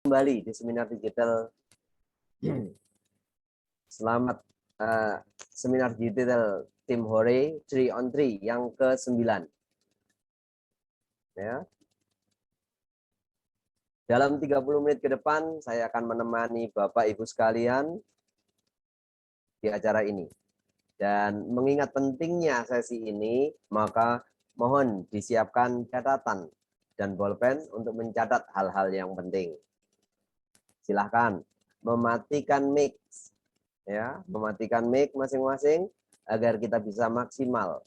Kembali di seminar digital. Selamat seminar digital tim Hore 3 on 3 yang ke-9. Ya. Dalam 30 menit ke depan saya akan menemani Bapak Ibu sekalian di acara ini. Dan mengingat pentingnya sesi ini, maka mohon disiapkan catatan dan bolpen untuk mencatat hal-hal yang penting. Silahkan mematikan mic, ya, mematikan mic masing-masing agar kita bisa maksimal,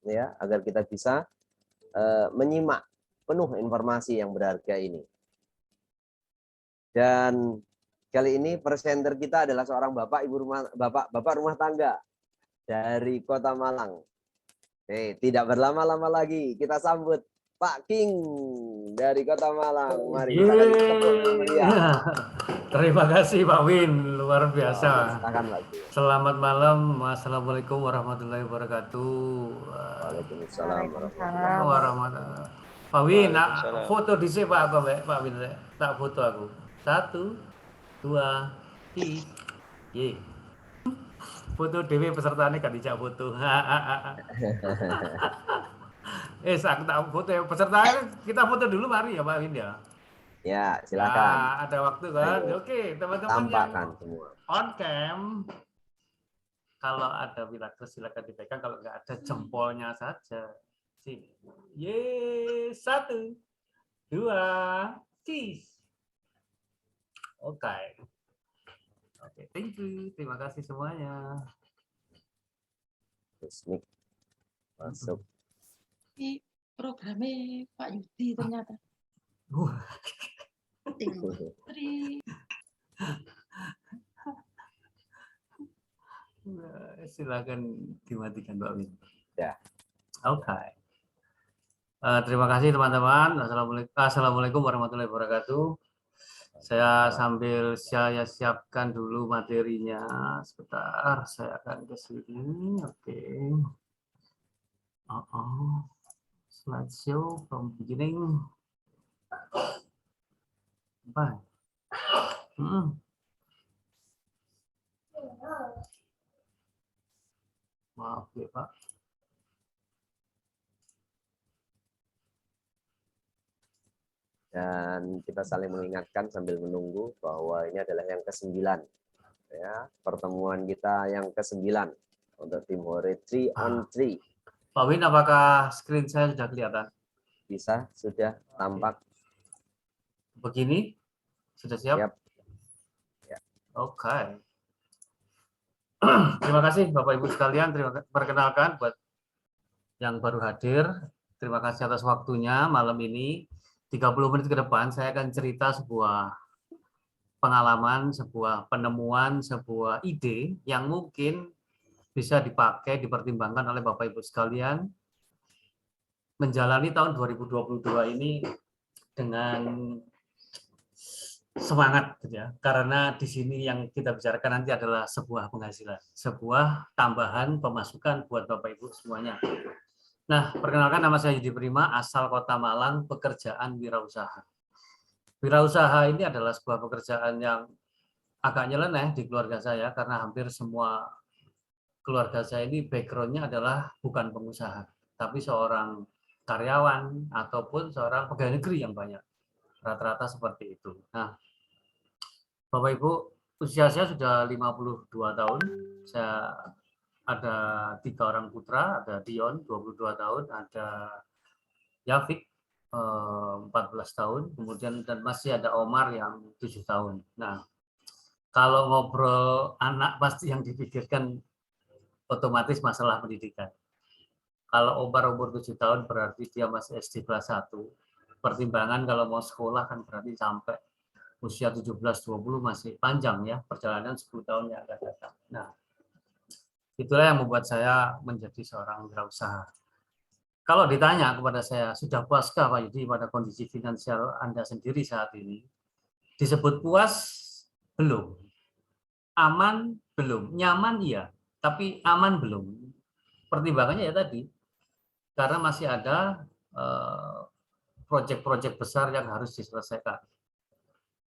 ya, agar kita bisa menyimak penuh informasi yang berharga ini. Dan kali ini presenter kita adalah seorang bapak rumah tangga dari Kota Malang. Tidak berlama-lama lagi kita sambut Pak King dari Kota Malang. Mari kita kasih tepuk meriah. Terima kasih Pak Win, luar biasa. Silakan Pak King. Selamat malam, Assalamualaikum warahmatullahi wabarakatuh. Waalaikumsalam Warahmatullahi. Pak Win, foto di sini Pak Win, tak foto aku. 1, 2, 3. Foto dewe pesertanya kan dijak foto. Aku tak foto pesertanya, kita foto dulu mari ya Pak Win ya. Ya, silakan. Nah, ada waktu kan? Ayo. Oke, teman-teman Tampakkan yang semua. on cam, kalau ada Wilagus silakan dipegang, kalau nggak ada jempolnya saja. Sini. Ye, 1, 2, cheese. Oke. Oke, thank you. Terima kasih semuanya. Terus masuk. Ini programnya Pak Yudi ternyata. Silakan dimatikan Mbak Win. Ya. Oke. Terima kasih teman-teman. Assalamualaikum warahmatullahi wabarakatuh. Saya sambil saya siapkan dulu materinya. Sebentar, saya akan ke sini. Oke. Slideshow from beginning. Bye. Maaf ya Pak. Dan kita saling mengingatkan sambil menunggu bahwa ini adalah yang ke-9. Ya, pertemuan kita yang ke-9 untuk tim Hore 3 on 3. Pak Win, apakah screen saya sudah kelihatan? Bisa, sudah tampak. Begini? Sudah siap? Siap. Ya. Oke. Terima kasih Bapak Ibu sekalian. Perkenalkan buat yang baru hadir. Terima kasih atas waktunya malam ini. 30 menit ke depan saya akan cerita sebuah pengalaman, sebuah penemuan, sebuah ide yang mungkin bisa dipakai, dipertimbangkan oleh Bapak Ibu sekalian menjalani tahun 2022 ini dengan semangat, ya. Karena di sini yang kita bicarakan nanti adalah sebuah penghasilan, sebuah tambahan pemasukan buat Bapak Ibu semuanya. Nah, perkenalkan nama saya Yudi Prima, asal Kota Malang, pekerjaan wirausaha. Wirausaha ini adalah sebuah pekerjaan yang agak nyeleneh di keluarga saya karena hampir semua keluarga saya ini background-nya adalah bukan pengusaha, tapi seorang karyawan ataupun seorang pegawai negeri yang banyak. Rata-rata seperti itu. Nah, Bapak Ibu, usia saya sudah 52 tahun. Saya ada 3 orang putra, ada Dion 22 tahun, ada Yafik 14 tahun, kemudian dan masih ada Omar yang 7 tahun. Nah, kalau ngobrol anak pasti yang dipikirkan otomatis masalah pendidikan. Kalau Omar umur 7 tahun berarti dia masih SD kelas 1. Pertimbangan kalau mau sekolah kan berarti sampai usia 17-20 masih panjang ya, perjalanan 10 tahun yang akan datang. Nah, itulah yang membuat saya menjadi seorang wirausaha. Kalau ditanya kepada saya, sudah puaskah Pak Yudi pada kondisi finansial Anda sendiri saat ini? Disebut puas? Belum. Aman? Belum. Nyaman? Iya. Tapi aman? Belum. Pertimbangannya ya tadi, karena masih ada proyek-proyek besar yang harus diselesaikan.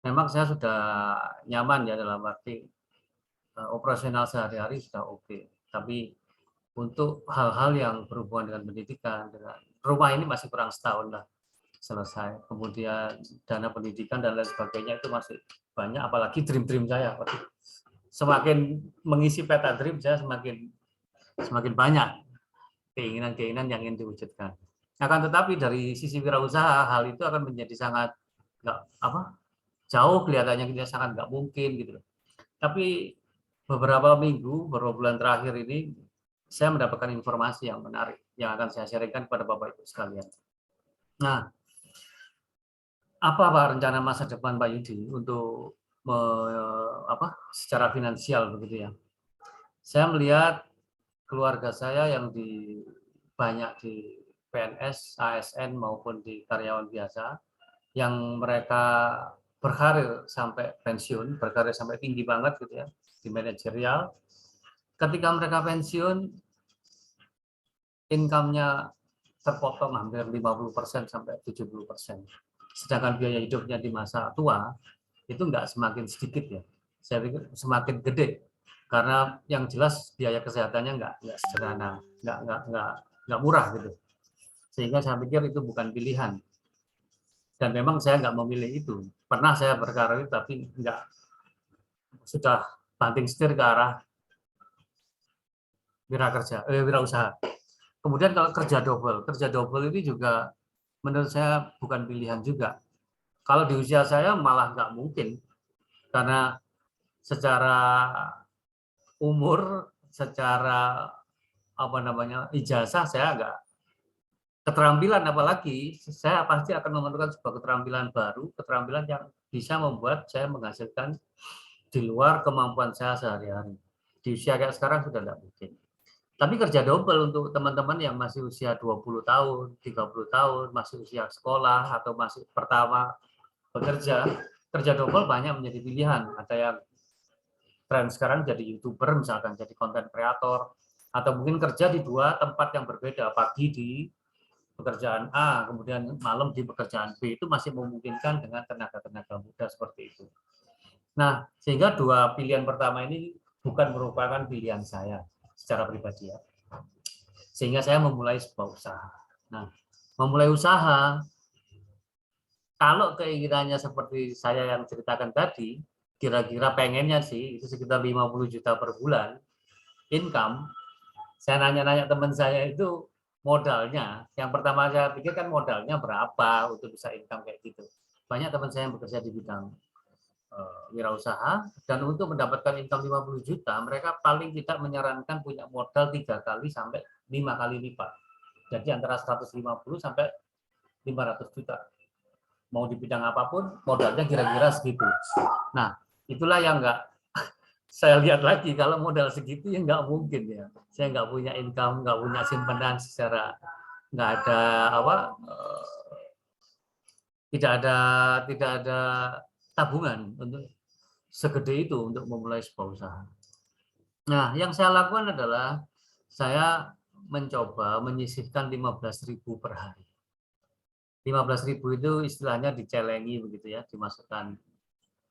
memang saya sudah nyaman ya dalam arti operasional sehari-hari sudah oke. Tapi untuk hal-hal yang berhubungan dengan pendidikan, dengan rumah ini masih kurang setahun lah selesai. Kemudian dana pendidikan dan lain sebagainya itu masih banyak, apalagi dream-dream saya. Semakin mengisi peta dream saya semakin banyak keinginan-keinginan yang ingin diwujudkan. Akan tetapi dari sisi wirausaha hal itu akan menjadi sangat nggak jauh kelihatannya kita sangat nggak mungkin gitu. Tapi beberapa minggu, beberapa bulan terakhir ini saya mendapatkan informasi yang menarik yang akan saya sharingkan kepada Bapak Ibu sekalian. Nah, apa Pak rencana masa depan Pak Yudi untuk secara finansial begitu ya? Saya melihat keluarga saya yang banyak di PNS, ASN maupun di karyawan biasa yang mereka berkarir sampai pensiun, berkarir sampai tinggi banget gitu ya di manajerial. Ketika mereka pensiun, income-nya terpotong hampir 50% sampai 70%. Sedangkan biaya hidupnya di masa tua itu nggak semakin sedikit ya. Saya pikir semakin gede karena yang jelas biaya kesehatannya nggak sederhana, nggak murah gitu. Sehingga saya pikir itu bukan pilihan. Dan memang saya nggak memilih itu. Pernah saya berkarir tapi nggak, sudah banting setir ke arah wirausaha. Kemudian kalau kerja double ini juga menurut saya bukan pilihan juga. Kalau di usia saya malah nggak mungkin, karena secara umur, secara ijazah saya nggak, keterampilan apalagi saya pasti akan memerlukan sebuah keterampilan baru, keterampilan yang bisa membuat saya menghasilkan di luar kemampuan saya sehari-hari. Di usia kayak sekarang sudah tidak mungkin. Tapi kerja double untuk teman-teman yang masih usia 20 tahun, 30 tahun, masih usia sekolah atau masih pertama bekerja, kerja double banyak menjadi pilihan. Ada yang tren sekarang jadi YouTuber misalkan, jadi konten kreator, atau mungkin kerja di dua tempat yang berbeda, pagi di pekerjaan A, kemudian malam di pekerjaan B, itu masih memungkinkan dengan tenaga-tenaga muda seperti itu. Nah, sehingga dua pilihan pertama ini bukan merupakan pilihan saya secara pribadi ya. Sehingga saya memulai sebuah usaha. Nah, memulai usaha, kalau keinginannya seperti saya yang ceritakan tadi, kira-kira pengennya sih itu sekitar 50 juta per bulan income. Saya nanya-nanya teman saya itu modalnya, yang pertama saya pikir kan modalnya berapa untuk bisa income kayak gitu. Banyak teman saya yang bekerja di bidang wirausaha, dan untuk mendapatkan income 50 juta, mereka paling tidak menyarankan punya modal 3 kali sampai 5 kali lipat. Jadi antara 150 sampai 500 juta. Mau di bidang apapun, modalnya kira-kira segitu. Nah, itulah yang nggak saya lihat lagi, kalau modal segitu ya nggak mungkin ya. Saya nggak punya income, nggak punya simpanan secara, nggak ada tidak ada tabungan untuk segede itu untuk memulai sebuah usaha. Nah, yang saya lakukan adalah saya mencoba menyisihkan 15.000 per hari. 15.000 itu istilahnya dicelengi begitu ya, dimasukkan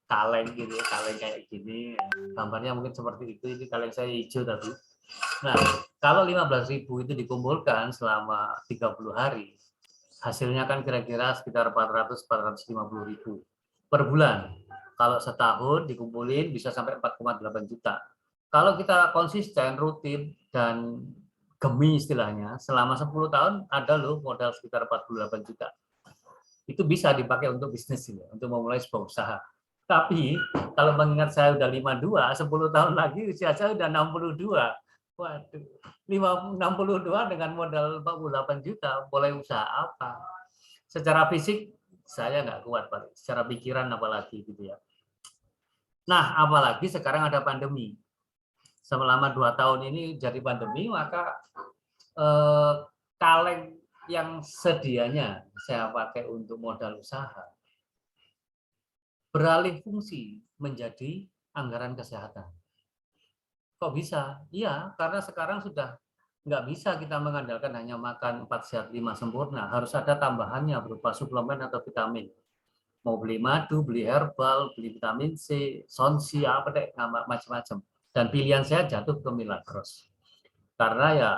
kaleng gitu ya, kaleng kayak gini. Gambarnya mungkin seperti itu, ini kaleng saya hijau tadi. Nah, kalau 15.000 itu dikumpulkan selama 30 hari, hasilnya kan kira-kira sekitar 400-450.000 per bulan. Kalau setahun dikumpulin bisa sampai 4,8 juta. Kalau kita konsisten, rutin, dan gemi istilahnya, selama 10 tahun ada loh modal sekitar 48 juta. Itu bisa dipakai untuk bisnis ini, untuk memulai sebuah usaha. Tapi kalau mengingat saya udah 52, 10 tahun lagi usia saya udah 62. Waduh, 62 dengan modal 48 juta, mulai usaha apa? Secara fisik saya nggak kuat, Pak. Secara pikiran apalagi gitu ya. Nah, apalagi sekarang ada pandemi. Selama 2 tahun ini jadi pandemi, maka kaleng yang sedianya saya pakai untuk modal usaha beralih fungsi menjadi anggaran kesehatan. Kok bisa? Iya, karena sekarang sudah nggak bisa kita mengandalkan hanya makan 4 sehat 5 sempurna, harus ada tambahannya berupa suplemen atau vitamin. Mau beli madu, beli herbal, beli vitamin C, sonsi, apa deh, macam-macam. Dan pilihan saya jatuh ke Milagros. Karena ya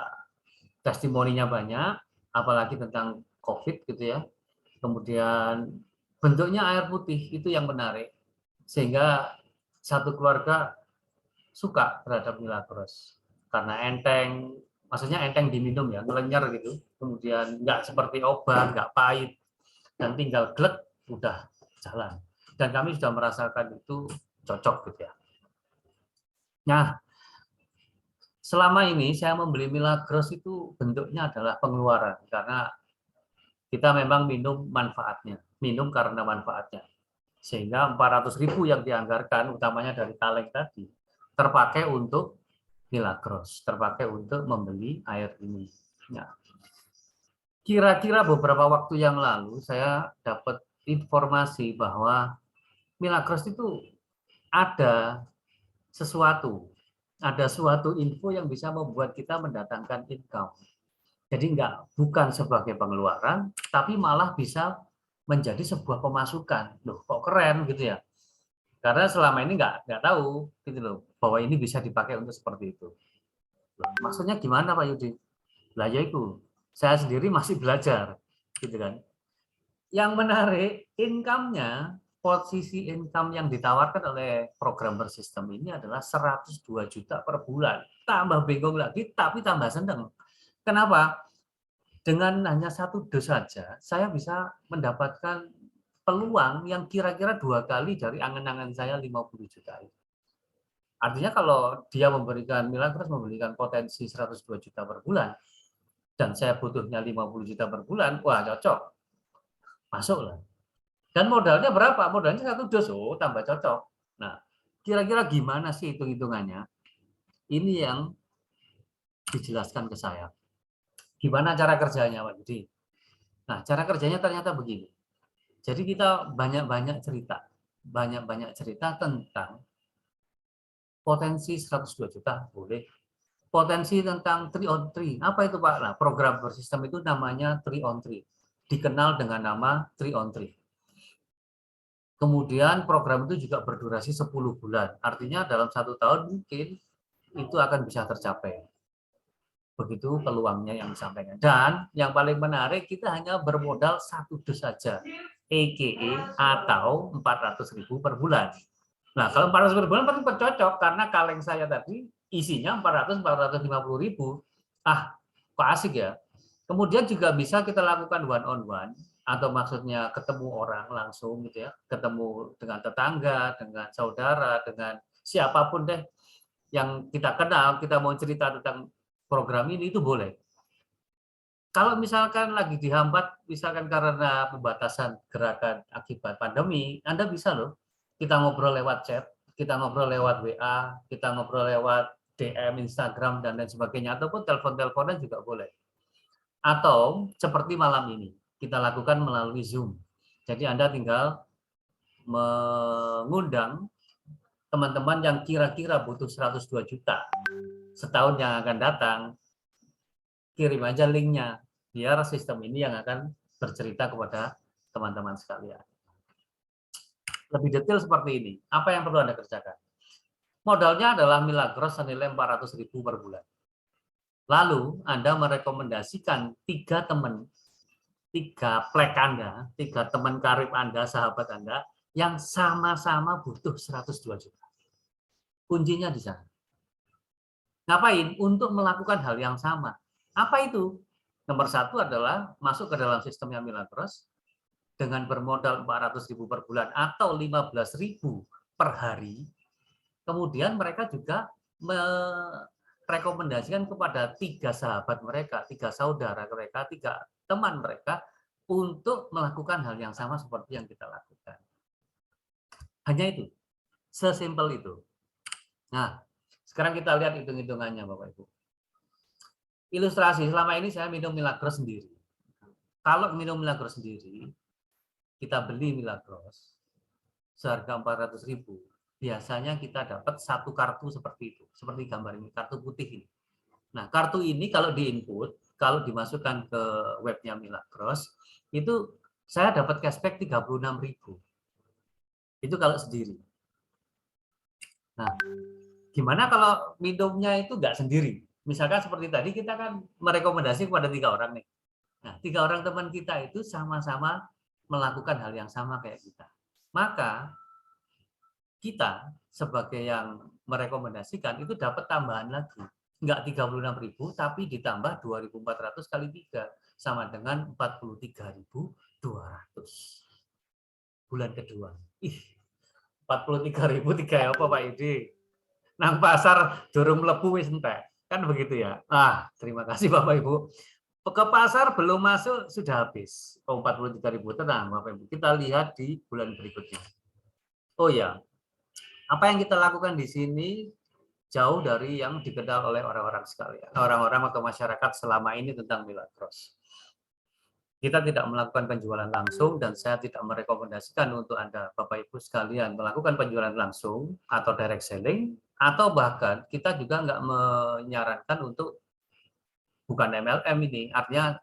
testimoninya banyak, apalagi tentang COVID gitu ya. Kemudian bentuknya air putih itu yang menarik. Sehingga satu keluarga suka terhadap Milagros. Karena enteng, maksudnya enteng diminum ya, ngelenyer gitu. Kemudian nggak seperti obat, nggak pahit. Dan tinggal glek, udah jalan. Dan kami sudah merasakan itu cocok gitu ya. Nah, selama ini saya membeli Milagros itu bentuknya adalah pengeluaran karena kita memang minum manfaatnya, minum karena manfaatnya. Sehingga 400.000 yang dianggarkan utamanya dari kaleng tadi terpakai untuk Milagros, terpakai untuk membeli air ini. Nah, kira-kira beberapa waktu yang lalu saya dapat informasi bahwa Milagros itu ada suatu info yang bisa membuat kita mendatangkan income. Jadi bukan sebagai pengeluaran, tapi malah bisa menjadi sebuah pemasukan. Loh, kok keren gitu ya? Karena selama ini nggak tahu gitu loh bahwa ini bisa dipakai untuk seperti itu. Loh, maksudnya gimana Pak Yudi? Lah ya itu, saya sendiri masih belajar, gitu kan. Yang menarik, income-nya, posisi income yang ditawarkan oleh program bersistem ini adalah 102 juta per bulan. Tambah bingung lagi, tapi tambah seneng. Kenapa? Dengan hanya satu dos saja, saya bisa mendapatkan peluang yang kira-kira 2 kali dari angan-angan saya 50 juta itu. Artinya kalau dia Milagros memberikan potensi 102 juta per bulan, dan saya butuhnya 50 juta per bulan, wah cocok, masuklah. Dan modalnya berapa? Modalnya satu dos, oh tambah cocok. Nah, kira-kira gimana sih hitung-hitungannya? Ini yang dijelaskan ke saya. Gimana cara kerjanya, Pak Yudi? Nah, cara kerjanya ternyata begini. Jadi kita banyak-banyak cerita tentang potensi 102 juta, boleh. Potensi tentang 3 on 3. Apa itu, Pak? Nah, program bersistem itu namanya 3 on 3. Dikenal dengan nama 3 on 3. Kemudian program itu juga berdurasi 10 bulan. Artinya dalam 1 tahun mungkin itu akan bisa tercapai. Begitu peluangnya yang disampaikan. Dan yang paling menarik, kita hanya bermodal 1 dus saja. EKE atau 400.000 per bulan. Nah, kalau 400 per bulan pasti cocok karena kaleng saya tadi isinya 400-450.000. Ah, kok asik ya. Kemudian juga bisa kita lakukan one on one atau maksudnya ketemu orang langsung gitu ya, ketemu dengan tetangga, dengan saudara, dengan siapapun deh yang kita kenal, kita mau cerita tentang program ini itu boleh. Kalau misalkan lagi dihambat, misalkan karena pembatasan gerakan akibat pandemi, Anda bisa loh, kita ngobrol lewat chat, kita ngobrol lewat WA, kita ngobrol lewat DM, Instagram, dan lain sebagainya, ataupun telepon-teleponan juga boleh. Atau seperti malam ini, kita lakukan melalui Zoom. Jadi Anda tinggal mengundang teman-teman yang kira-kira butuh 102 juta setahun yang akan datang, kirim aja linknya, biar sistem ini yang akan bercerita kepada teman-teman sekalian. Lebih detail seperti ini, apa yang perlu Anda kerjakan? Modalnya adalah Milagros senilai 400.000 per bulan. Lalu Anda merekomendasikan 3 teman, 3 plek Anda, 3 teman karib Anda, sahabat Anda, yang sama-sama butuh 102 juta. Kuncinya di sana. Ngapain? Untuk melakukan hal yang sama. Apa itu? Nomor 1 adalah masuk ke dalam sistemnya Milagros dengan bermodal 400.000 per bulan atau 15.000 per hari. Kemudian mereka juga merekomendasikan kepada 3 sahabat mereka, 3 saudara mereka, 3 teman mereka untuk melakukan hal yang sama seperti yang kita lakukan. Hanya itu. Sesimpel itu. Nah, sekarang kita lihat hitung-hitungannya Bapak Ibu. Ilustrasi, selama ini saya minum Milagros sendiri. Kalau minum Milagros sendiri, kita beli Milagros seharga 400.000. Biasanya kita dapat 1 kartu seperti itu, seperti gambar ini, kartu putih ini. Nah, kartu ini kalau di-input, kalau dimasukkan ke webnya Milagros, itu saya dapat cashback 36.000. Itu kalau sendiri. Nah, gimana kalau minumnya itu nggak sendiri? Misalkan seperti tadi kita kan merekomendasi kepada 3 orang nih. Nah, 3 orang teman kita itu sama-sama melakukan hal yang sama kayak kita. Maka kita sebagai yang merekomendasikan itu dapat tambahan lagi. Enggak 36.000 tapi ditambah 2.400 kali 3 sama dengan 43.200 bulan kedua. Ih, 43.000 tiga apa Pak Yudi? Nang pasar durung mlebu wis entek. Kan begitu ya. Terima kasih Bapak Ibu. Ke pasar belum masuk sudah habis. 43.000 tenang Bapak Ibu. Kita lihat di bulan berikutnya. Oh ya, apa yang kita lakukan di sini jauh dari yang dikenal oleh orang-orang sekalian, orang-orang atau masyarakat selama ini tentang Milagros. Kita tidak melakukan penjualan langsung dan saya tidak merekomendasikan untuk Anda, Bapak Ibu sekalian, melakukan penjualan langsung atau direct selling, atau bahkan kita juga nggak menyarankan untuk bukan MLM ini, artinya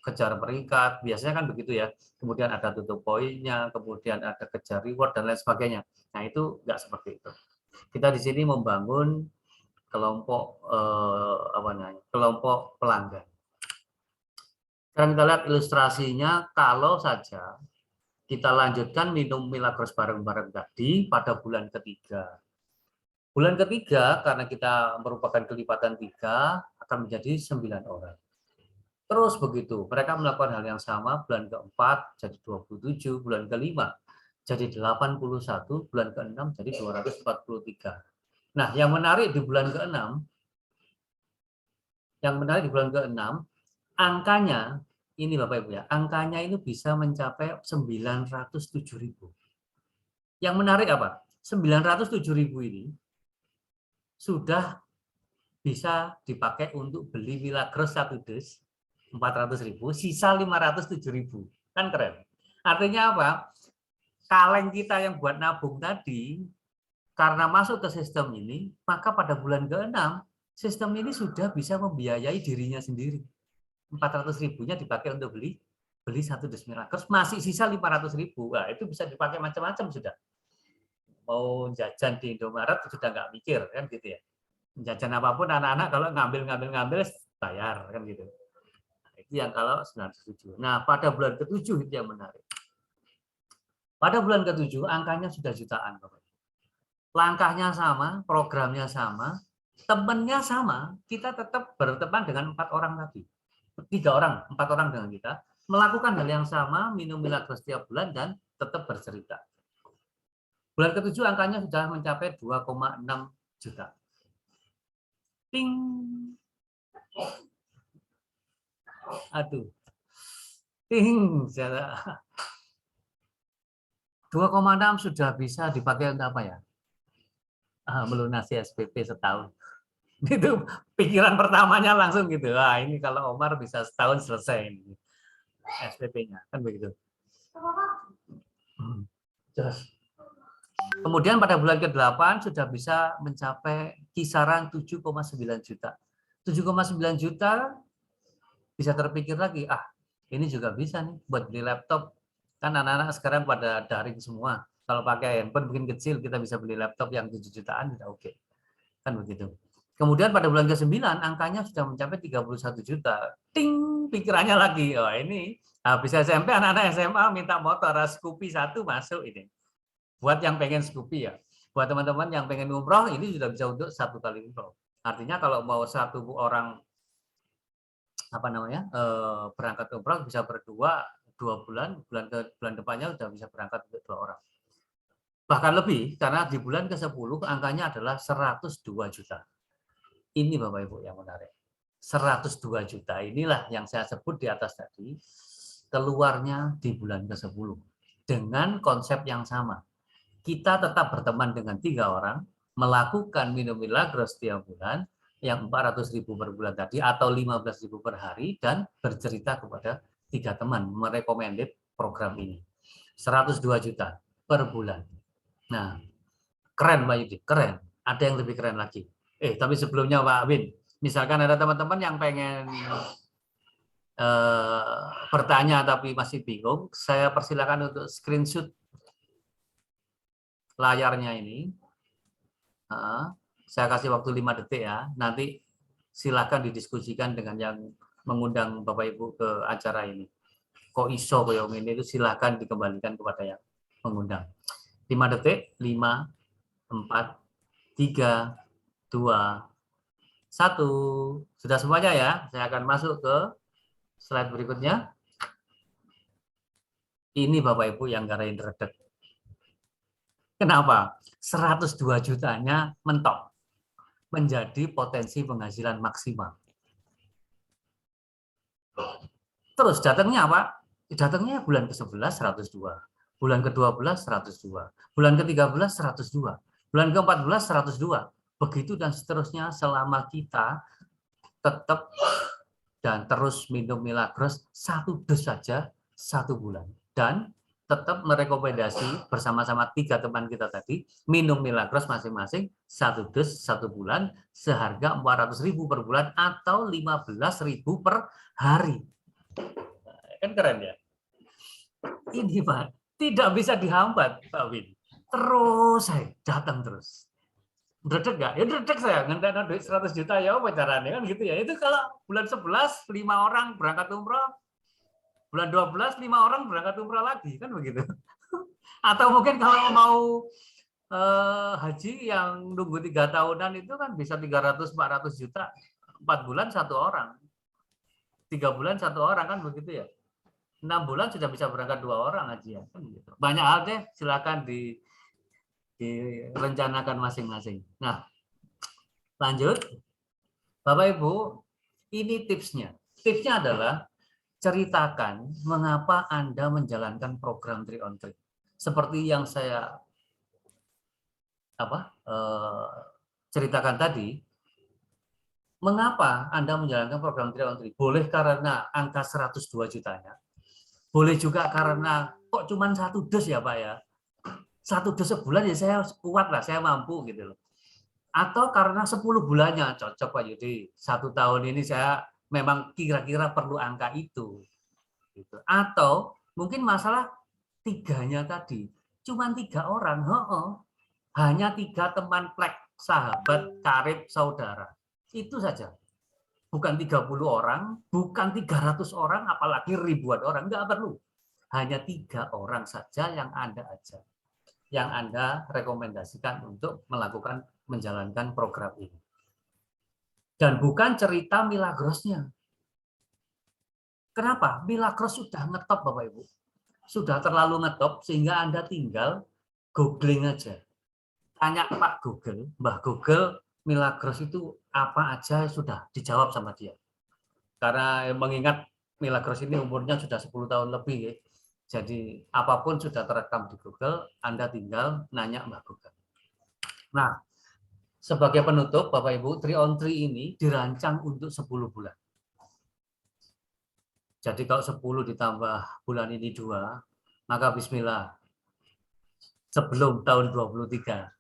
kejar peringkat, biasanya kan begitu ya, kemudian ada tutup poinnya, kemudian ada kejar reward, dan lain sebagainya. Nah itu nggak seperti itu. Kita di sini membangun kelompok kelompok pelanggan. Sekarang kita lihat ilustrasinya, kalau saja kita lanjutkan minum Milagros bareng-bareng tadi pada bulan ketiga. Bulan ketiga, karena kita merupakan kelipatan 3, akan menjadi 9 orang. Terus begitu, mereka melakukan hal yang sama, bulan keempat jadi 27, bulan kelima jadi 81, bulan keenam jadi 243. Nah, yang menarik di bulan keenam, angkanya, ini Bapak Ibu ya, angkanya itu bisa mencapai 907.000. Yang menarik apa? 907.000 ini sudah bisa dipakai untuk beli Milagros 1 dus, 400.000, sisa 507.000. Kan keren. Artinya apa? Kaleng kita yang buat nabung tadi, karena masuk ke sistem ini, maka pada bulan ke-6, sistem ini sudah bisa membiayai dirinya sendiri. 400.000-nya dipakai untuk beli 1 dus Milagros, masih sisa 500.000. Nah, itu bisa dipakai macam-macam sudah. Mau jajan di Indomaret sudah nggak mikir, kan gitu ya. Jajan apapun anak-anak kalau ngambil bayar, kan gitu. Itu yang kalau 97. Nah, pada bulan ke-7 itu yang menarik. Pada bulan ke-7 angkanya sudah jutaan, Bapak. Langkahnya sama, programnya sama, temannya sama, kita tetap berteman dengan 4 orang tadi. 3 orang, 4 orang dengan kita, melakukan hal yang sama, minum Milagros setiap bulan dan tetap bercerita. Bulan ke-7 angkanya sudah mencapai 2,6 juta. Ting. Aduh. Ting. 2,6 sudah bisa dipakai untuk apa ya? Melunasi SPP setahun. Itu pikiran pertamanya langsung gitu. Wah, ini kalau Omar bisa setahun selesai ini SPP-nya, kan begitu. Kemudian pada bulan ke-8 sudah bisa mencapai kisaran 7,9 juta. 7,9 juta bisa terpikir lagi, ini juga bisa nih buat beli laptop. Kan anak-anak sekarang pada daring semua. Kalau pakai handphone mungkin kecil, kita bisa beli laptop yang 7 jutaan, sudah oke. Kan begitu. Kemudian pada bulan ke-9 angkanya sudah mencapai 31 juta. Ting, pikirannya lagi. Oh, ini habis SMP, anak-anak SMA minta motor Scoopy 1 masuk ini. Buat yang pengen Scoopy ya. Buat teman-teman yang pengen umroh, ini sudah bisa untuk 1 kali umroh. Artinya kalau mau 1 orang berangkat umroh bisa berdua 2 bulan, bulan depannya sudah bisa berangkat untuk 2 orang. Bahkan lebih, karena di bulan ke-10 angkanya adalah 102 juta. Ini Bapak Ibu yang menarik. 102 juta inilah yang saya sebut di atas tadi, keluarnya di bulan ke-10. Dengan konsep yang sama. Kita tetap berteman dengan 3 orang, melakukan minum Milagros setiap bulan, yang 400.000 per bulan tadi, atau 15.000 per hari, dan bercerita kepada 3 teman, merekomendasi program ini. 102 juta per bulan. Nah, keren Mbak Yudi, keren. Ada yang lebih keren lagi. Tapi sebelumnya Pak Win, misalkan ada teman-teman yang pengen bertanya tapi masih bingung, saya persilakan untuk screenshot layarnya ini. Saya kasih waktu 5 detik ya. Nanti silakan didiskusikan dengan yang mengundang Bapak Ibu ke acara ini. Kok iso koyo ngene itu silakan dikembalikan kepada yang mengundang. 5 detik, 5, 4, 3, 2, 1. Sudah semuanya ya? Saya akan masuk ke slide berikutnya. Ini Bapak Ibu yang garain redek. Kenapa? 102 jutanya mentok menjadi potensi penghasilan maksimal. Terus datangnya apa? Datangnya bulan ke-11 102, bulan ke-12 102, bulan ke-13 102, bulan ke-14 102. Begitu dan seterusnya selama kita tetap dan terus minum Milagros 1 dos saja 1 bulan. Dan tetap merekomendasi bersama-sama 3 teman kita tadi minum Milagros masing-masing 1 dos 1 bulan seharga 400.000 per bulan atau 15.000 per hari. Kan keren ya? Ini Pak, tidak bisa dihambat Pak Win. Terus saya datang terus. Dredeg nggak? Ya dredeg saya, ngendana duit 100 juta ya apa caranya kan gitu ya. Itu kalau bulan 11 5 orang berangkat umroh, bulan 12 5 orang berangkat umroh lagi kan begitu. Atau mungkin kalau mau haji yang nunggu 3 tahunan itu kan bisa 300-400 juta, 4 bulan 1 orang, 3 bulan 1 orang kan begitu ya. 6 bulan sudah bisa berangkat 2 orang haji ya kan gitu. Banyak hal deh, silakan direncanakan masing-masing. Nah, lanjut. Bapak Ibu, ini tipsnya. Tipsnya adalah ceritakan mengapa Anda menjalankan program 3 on 3. Seperti yang saya ceritakan tadi, mengapa Anda menjalankan program 3 on 3? Boleh karena angka 102 jutanya. Boleh juga karena kok cuma 1 dos ya Pak ya. 1 dos sebulan ya saya kuat lah, saya mampu gitu loh. Atau karena 10 bulannya cocok Pak Yudi. 1 tahun ini saya memang kira-kira perlu angka itu. Gitu. Atau mungkin masalah 3-nya tadi. Cuma 3 orang, hanya 3 teman plek, sahabat, karib, saudara. Itu saja. Bukan 30 orang, bukan 300 orang, apalagi ribuan orang. Enggak perlu. Hanya 3 orang saja yang Anda ajak, yang Anda rekomendasikan untuk melakukan menjalankan program ini. Dan bukan cerita Milagrosnya. Kenapa? Milagros sudah ngetop Bapak Ibu. Sudah terlalu ngetop sehingga Anda tinggal googling aja. Tanya Pak Google, Mbah Google, Milagros itu apa aja sudah dijawab sama dia. Karena mengingat Milagros ini umurnya sudah 10 tahun lebih ya. Jadi apapun sudah terekam di Google, Anda tinggal nanya Mbah Google. Nah, sebagai penutup Bapak Ibu, 3 on 3 ini dirancang untuk 10 bulan. Jadi kalau 10 ditambah bulan ini 2, maka bismillah. Sebelum tahun 23,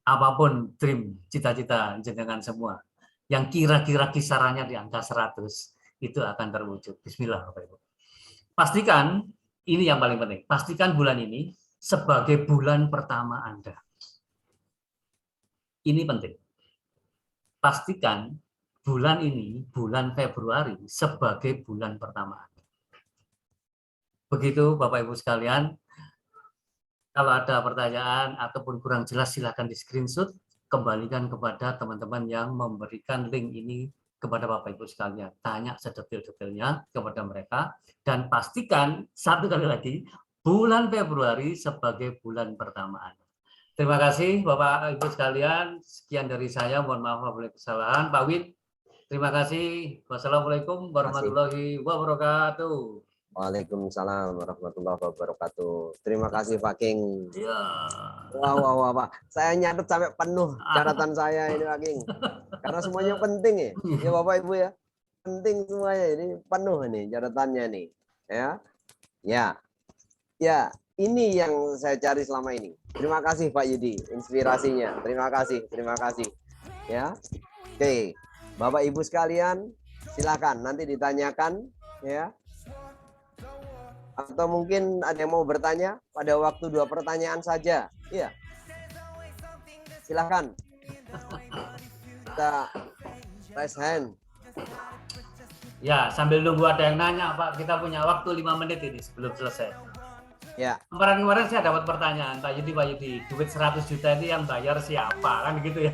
apapun dream, cita-cita jenengan semua, yang kira-kira kisarannya di angka 100, itu akan terwujud. Bismillah Bapak Ibu. Pastikan, ini yang paling penting, pastikan bulan ini sebagai bulan pertama Anda. Ini penting. Pastikan bulan ini, bulan Februari, sebagai bulan pertama Anda. Begitu Bapak Ibu sekalian. Kalau ada pertanyaan ataupun kurang jelas, silakan di screenshot, kembalikan kepada teman-teman yang memberikan link ini kepada Bapak Ibu sekalian. Tanya sedetail-detailnya kepada mereka, dan pastikan, satu kali lagi, bulan Februari sebagai bulan pertama Anda. Terima kasih Bapak Ibu sekalian. Sekian dari saya, mohon maaf apabila kesalahan. Pak Wid, terima kasih. Wassalamualaikum warahmatullahi wabarakatuh. Waalaikumsalam warahmatullahi wabarakatuh. Terima kasih Pak King. Ya. Wah, Pak. Saya nyatet sampai penuh catatan saya ini Pak King. Karena semuanya penting ya. Ya Bapak Ibu ya. Penting semuanya. Ini penuh nih catatannya nih. Ya, ini yang saya cari selama ini. Terima kasih Pak Yudi, inspirasinya. Terima kasih. Ya. Oke. Bapak Ibu sekalian, silakan nanti ditanyakan ya. Atau mungkin ada yang mau bertanya pada waktu 2 pertanyaan saja. Iya. Silakan. Kita raise hand. Ya, sambil nunggu ada yang nanya, Pak, kita punya waktu 5 menit ini sebelum selesai. Ya. Kemarin saya dapat pertanyaan, Pak Yudi, duit 100 juta ini yang bayar siapa? Kan gitu ya.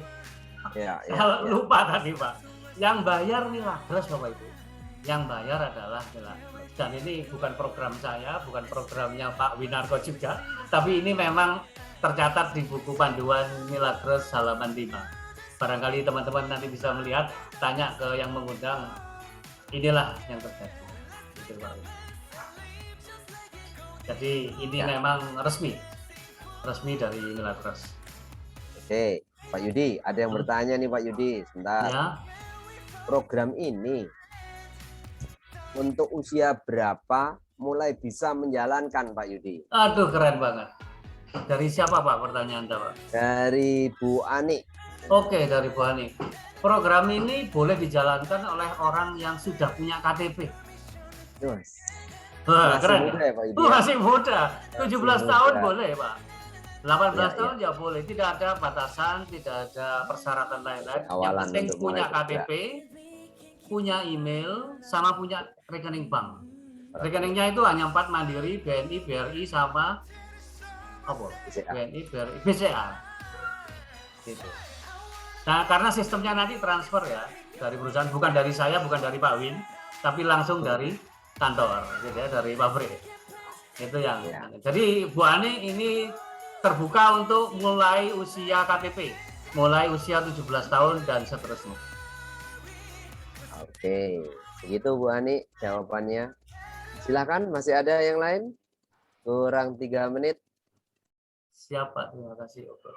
Ya, Kalau lupa tadi, Pak. Yang bayar Milagros, Bapak Ibu. Yang bayar adalah Milagros. Dan ini bukan program saya, bukan programnya Pak Winarko juga, tapi ini memang tercatat di buku panduan Milagros halaman 5. Barangkali teman-teman nanti bisa melihat, tanya ke yang mengundang, inilah yang terjadi. Gitu, Pak. Jadi ini memang resmi dari Milagros. Oke, Pak Yudi, ada yang bertanya nih Pak Yudi, sebentar. Ya. Program ini untuk usia berapa mulai bisa menjalankan Pak Yudi? Aduh, keren banget. Dari siapa Pak pertanyaan Pak? Dari Bu Ani. Oke, dari Bu Ani. Program ini boleh dijalankan oleh orang yang sudah punya KTP. Yes. Wah, Masih keren. muda ya Pak Yudi? Masih muda. 17 tahun muda. boleh Pak. 18 Ya, tahun ya boleh. Tidak ada batasan, tidak ada persyaratan lain-lain. Yang Awalan penting untuk punya mulai KTP, punya email, sama punya rekening bank. Rekeningnya itu hanya 4 Mandiri, BNI, BRI, sama apa? BCA. BNI, BRI, BCA. Gitu. Nah, karena sistemnya nanti transfer ya dari perusahaan, bukan dari saya, bukan dari Pak Win, tapi langsung dari kantor, gitu ya, dari pabrik. Itu yang. Ya. Jadi Bu Ani ini terbuka untuk mulai usia KTP, mulai usia 17 tahun dan seterusnya. Oke, begitu Bu Ani jawabannya. Silakan, masih ada yang lain? Kurang 3 menit. Siapa? Terima kasih. Oke.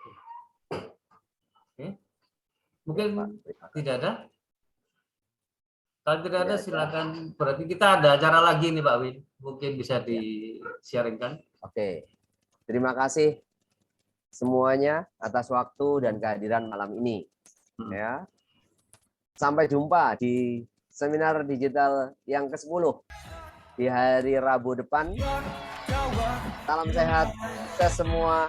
Mungkin tidak ada. Kalau tidak ada, silakan. Berarti kita ada acara lagi nih Pak Win. Mungkin bisa di-sharingkan. Oke, terima kasih semuanya atas waktu dan kehadiran malam ini. Ya, sampai jumpa di seminar digital yang ke-10 di hari Rabu depan. Salam sehat ke semua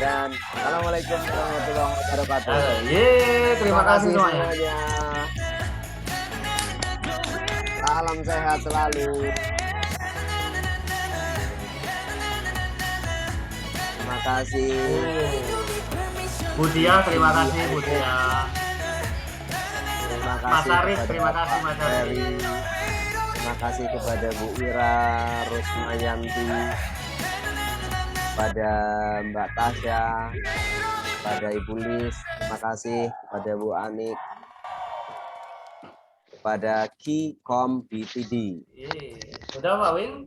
dan assalamualaikum warahmatullahi wabarakatuh. Terima kasih semuanya. Salam sehat selalu. Terima kasih. Budia, terima kasih Budia. Terima kasih. Mas Arif, terima kasih Mas Arif. Terima kasih kepada Bu Ira, Rusmayanti, kepada Mbak Tasya, kepada Ibu Lis, terima kasih kepada Bu Anik, kepada Kikom BTD. Sudah Pak Win?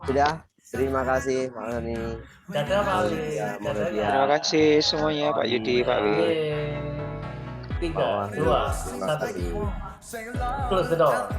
Sudah, terima kasih Pak Ani. Dadah Pak Win. Terima kasih semuanya Pak Yudi, Pak Win. 3, 2, 1. Close the door.